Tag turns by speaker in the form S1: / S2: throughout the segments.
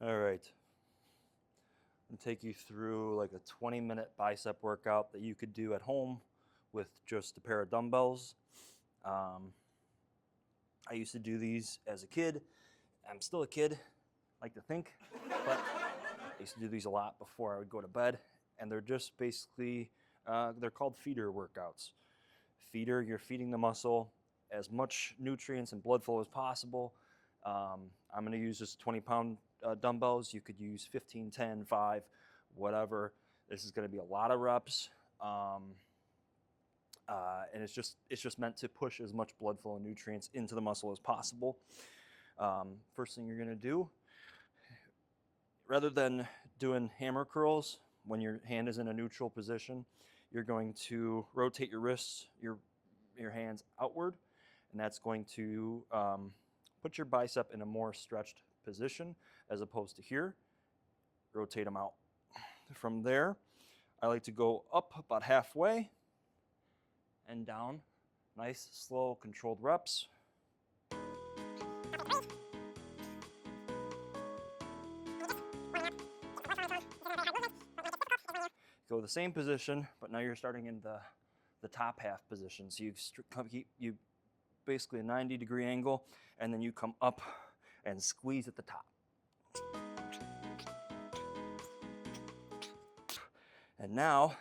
S1: All right. I'm gonna take you through like a 20-minute bicep workout that you could do at home with just a pair of dumbbells. Um, I used to do these as a kid. I'm still a kid, like to think, but I used to do these a lot before I would go to bed. And they're just basically, they're called feeder workouts. Feeder, you're feeding the muscle as much nutrients and blood flow as possible. I'm going to use just 20-pound dumbbells. You could use 15, 10, 5, whatever. This is going to be a lot of reps. And it's just meant to push as much blood flow and nutrients into the muscle as possible. First thing you're going to do, rather than doing hammer curls when your hand is in a neutral position, you're going to rotate your wrists, your hands outward, and that's going to put your bicep in a more stretched position as opposed to here. Rotate them out. From there, I like to go up about halfway and down. Nice, slow, controlled reps. Go the same position, but now you're starting in the top half position. So you basically a 90-degree angle, and then you come up and squeeze at the top. And now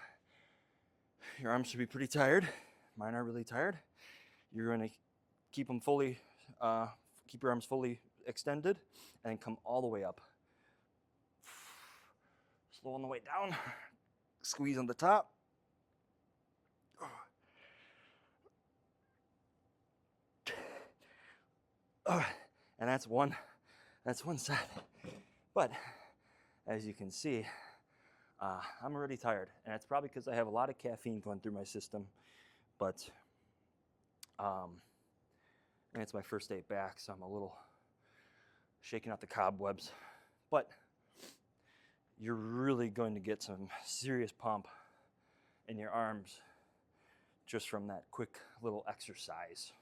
S1: your arms should be pretty tired. Mine are really tired. You're going to keep them fully, keep your arms fully extended, and come all the way up. Slow on the way down. Squeeze on the top. And that's one set. But as you can see, I'm already tired, and it's probably because I have a lot of caffeine going through my system. But and it's my first day back, so I'm a little shaking out the cobwebs. But you're really going to get some serious pump in your arms just from that quick little exercise.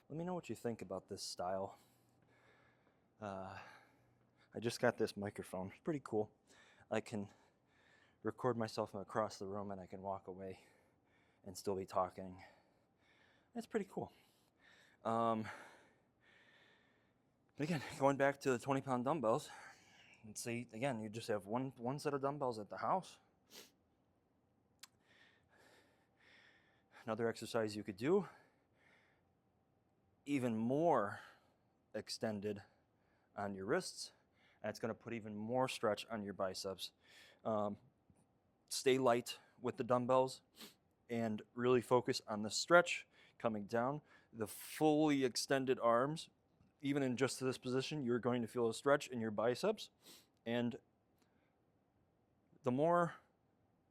S1: Let me know what you think about this style. I just got this microphone. It's pretty cool. I can record myself from across the room, and I can walk away and still be talking. That's pretty cool. But again, going back to the 20-pound dumbbells, and see, again, you just have one set of dumbbells at the house. Another exercise you could do, even more extended on your wrists, and it's going to put even more stretch on your biceps. Stay light with the dumbbells and really focus on the stretch coming down. The fully extended arms, even in just this position, you're going to feel a stretch in your biceps. And the more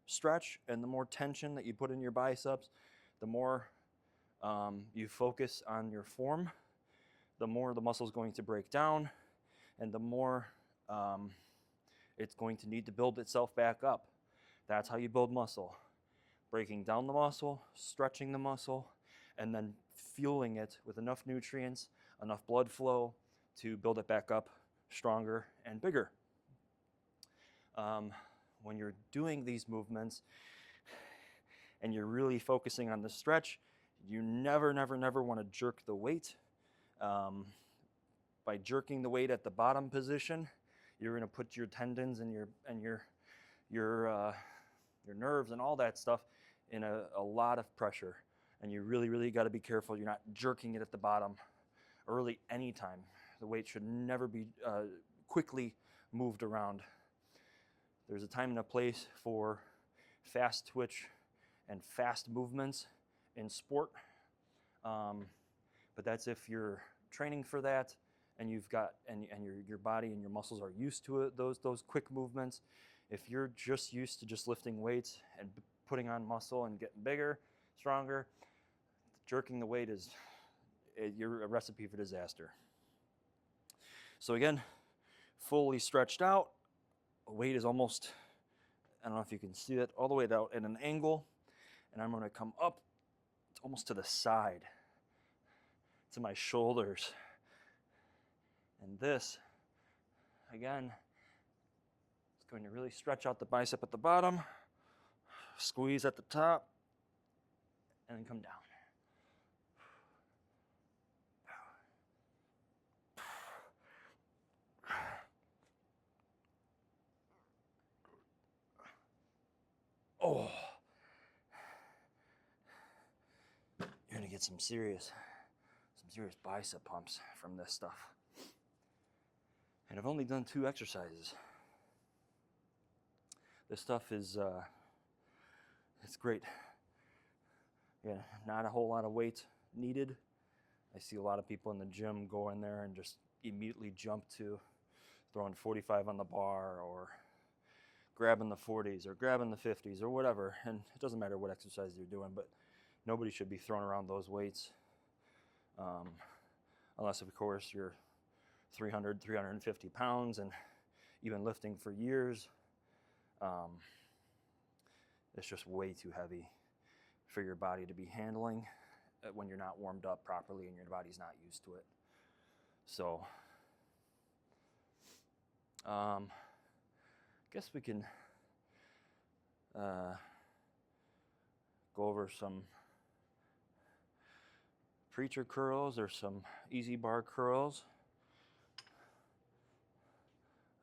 S1: stretch and the more tension that you put in your biceps, the more you focus on your form, the more the muscle is going to break down, and the more it's going to need to build itself back up. That's how you build muscle. Breaking down the muscle, stretching the muscle, and then fueling it with enough nutrients, enough blood flow to build it back up stronger and bigger. When you're doing these movements and you're really focusing on the stretch, you never want to jerk the weight. By jerking the weight at the bottom position, you're going to put your tendons and your nerves and all that stuff in a lot of pressure. And you really got to be careful you're not jerking it at the bottom or really anytime. The weight should never be quickly moved around. There's a time and a place for fast twitch and fast movements in sport. But that's if you're training for that and you've got and your body and your muscles are used to it, those quick movements. If you're just used to just lifting weights and putting on muscle and getting bigger, stronger, jerking the weight you're a recipe for disaster. So again, fully stretched out, the weight is almost, I don't know if you can see it, all the way out at an angle, and I'm going to come up almost to the side, to my shoulders, And this, again, is going to really stretch out the bicep at the bottom, squeeze at the top, and then come down. Oh, you're gonna get some serious bicep pumps from this stuff. And I've only done 2 exercises. This stuff is, it's great. Yeah, not a whole lot of weight needed. I see a lot of people in the gym go in there and just immediately jump to throwing 45 on the bar, or grabbing the 40s or grabbing the 50s or whatever. And it doesn't matter what exercise you're doing, but nobody should be throwing around those weights. Unless, of course, you're 300, 350 pounds and you've been lifting for years. It's just way too heavy for your body to be handling when you're not warmed up properly and your body's not used to it. So, I guess we can go over some preacher curls or some easy bar curls.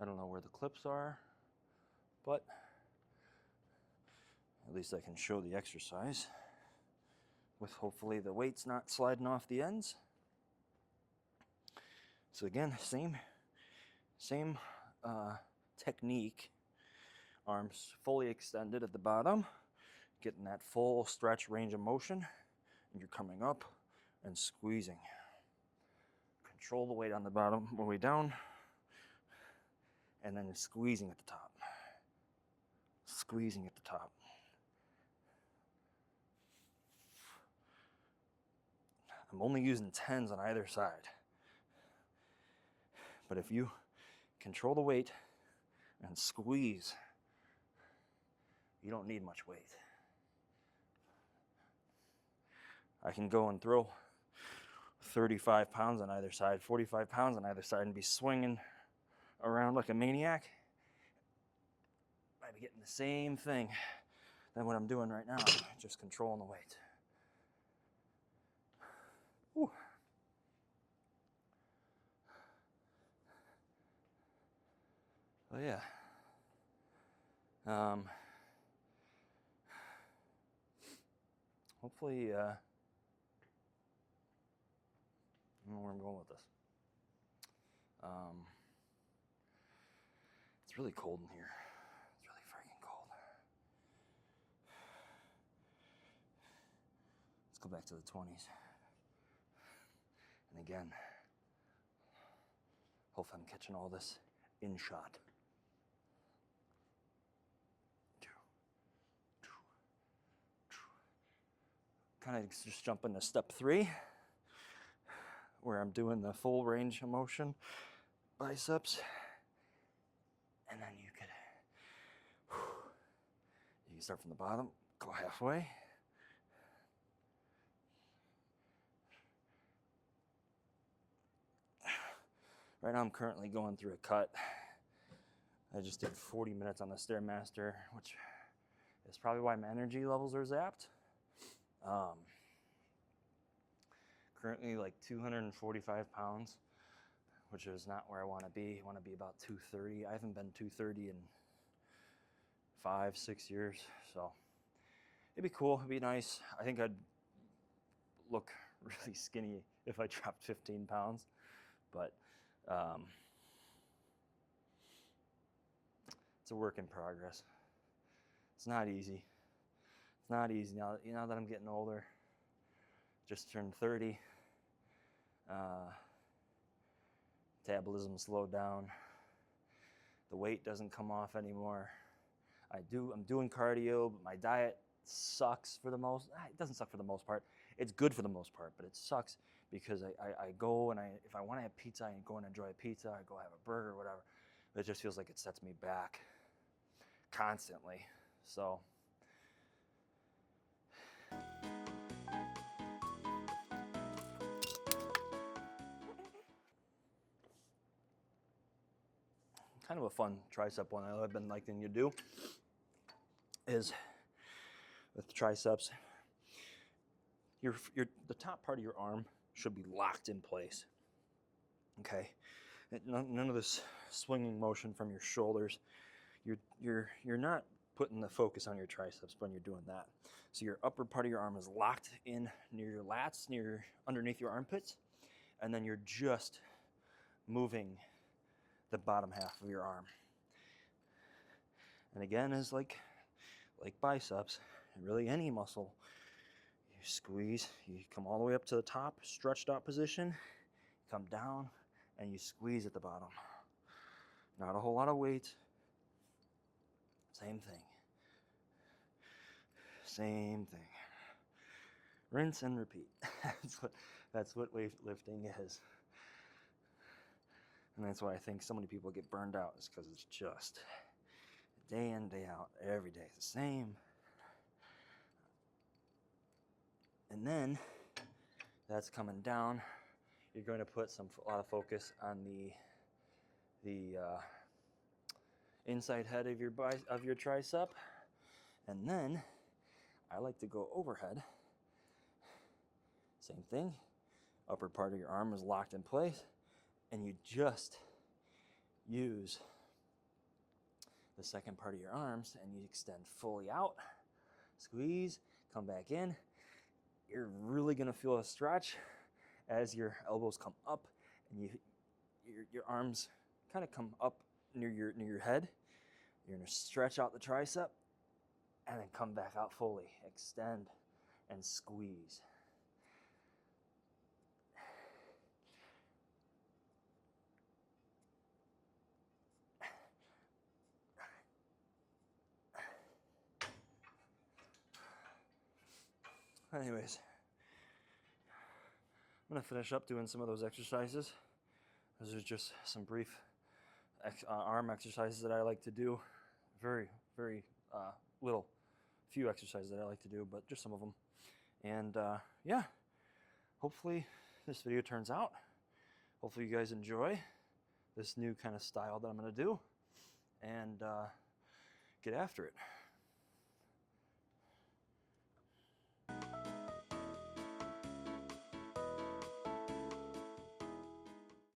S1: I don't know where the clips are, but at least I can show the exercise with hopefully the weights not sliding off the ends. So again, same technique. Arms fully extended at the bottom, getting that full stretch range of motion, and you're coming up and squeezing. Control the weight on the bottom, all the way down, and then squeezing at the top. Squeezing at the top. I'm only using 10s on either side. But if you control the weight and squeeze, you don't need much weight. I can go and throw 35 pounds on either side, 45 pounds on either side, and be swinging around like a maniac. I'd be getting the same thing than what I'm doing right now, just controlling the weight. Whew. Oh yeah. Hopefully, I don't know where I'm going with this. It's really cold in here. It's really freaking cold. Let's go back to the 20s. And again, hopefully I'm catching all this in shot. Kind of just jump into step 3, where I'm doing the full range of motion biceps, and then you can start from the bottom, go halfway, right now I'm currently going through a cut. I just did 40 minutes on the Stairmaster, which is probably why my energy levels are zapped. Currently like 245 pounds, which is not where I want to be. I want to be about 230. I haven't been 230 in 5-6 years, so it'd be cool. It'd be nice. I think I'd look really skinny if I dropped 15 pounds, but it's a work in progress. It's not easy. It's not easy now that I'm getting older. Just turned 30. Metabolism slowed down. The weight doesn't come off anymore. I'm doing cardio, but my diet sucks for the most. It doesn't suck for the most part. It's good for the most part, but it sucks because I go and if I want to have pizza, I go and enjoy a pizza. I go have a burger, or whatever. But it just feels like it sets me back constantly. So. kind of a fun tricep one I've been liking to do is with triceps, the top part of your arm should be locked in place. Okay, none of this swinging motion from your shoulders. You're not putting the focus on your triceps when you're doing that. So your upper part of your arm is locked in near your lats, underneath your armpits, and then you're just moving the bottom half of your arm. And again, is like biceps, really any muscle. You squeeze, you come all the way up to the top, stretched out position, come down, and you squeeze at the bottom. Not a whole lot of weight. Same thing. Same thing. Rinse and repeat. That's what weightlifting is. And that's why I think so many people get burned out, is because it's just day in, day out, every day the same. And then that's coming down. You're going to put a lot of focus on the inside head of your tricep, and then I like to go overhead. Same thing. Upper part of your arm is locked in place, and you just use the second part of your arms and you extend fully out, squeeze, come back in. You're really gonna feel a stretch as your elbows come up and your arms kind of come up near your head. You're gonna stretch out the tricep and then come back out fully, extend and squeeze. Anyways, I'm going to finish up doing some of those exercises. Those are just some brief arm exercises that I like to do. Very, very few exercises that I like to do, but just some of them. And yeah, hopefully this video turns out. Hopefully you guys enjoy this new kind of style that I'm going to do and get after it.